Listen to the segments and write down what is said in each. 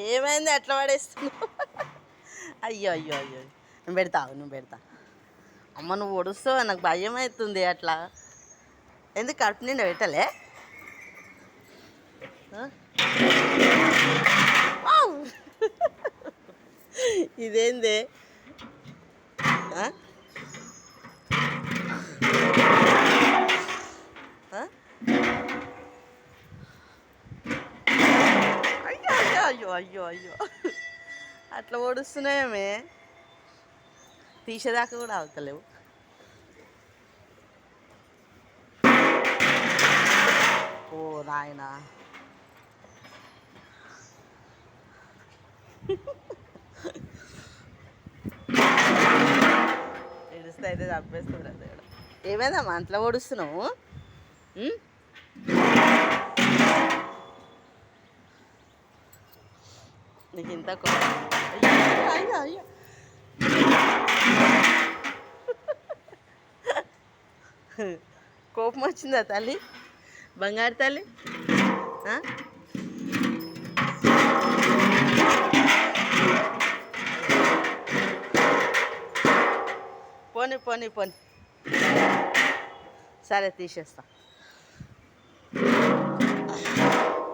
ఏమైంది అట్లా పడేస్తున్నావు? అయ్యో అయ్యో అయ్యో, నువ్వు పెడతావు, నువ్వు పెడతా. అమ్మ నువ్వు ఒడుస్తావు, నాకు భయం అవుతుంది అట్లా. ఎందుకు కడుపు నిండా పెట్టలే? ఇదేంది? అయ్యో అయ్యో అయ్యో అయ్యో అయ్యో, అట్లా ఓడుస్తున్నాయేమే, తీసేదాకా కూడా అవుతలేవు. ఓ నాయనా, ఏడుస్తే అయితే చంపేస్తుంది దేవుడు. ఏమైందమ్మా అట్లా ఓడుస్తున్నావు? నీకు ఇంత అయ్యో అయ్యో, కోపం వచ్చిందా తల్లి, బంగారు తల్లి? పోనీ పోనీ పోనీ, సరే తీసేస్తా,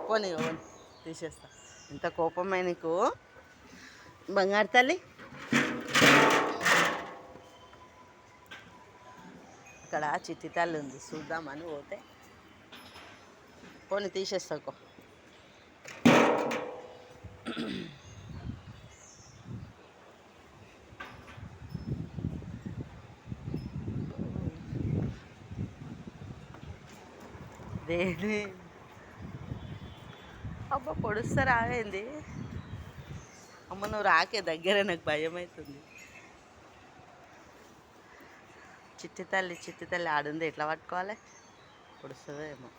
పోనీ పోనీ తీసేస్తా. ఇంత కోపమే నీకు బంగారు తల్లి? అక్కడ చిట్టి తల్లి ఉంది, చూద్దామని పోతే పోనీ తీసేస్తాకో. దేని అబ్బా పొడుస్తా రావేంది అమ్మ, నువ్వు రాకే దగ్గర, నాకు భయం అవుతుంది. చిట్టి తల్లి ఆడుంది, ఎట్లా పట్టుకోవాలి? పొడుస్తుందో ఏమో.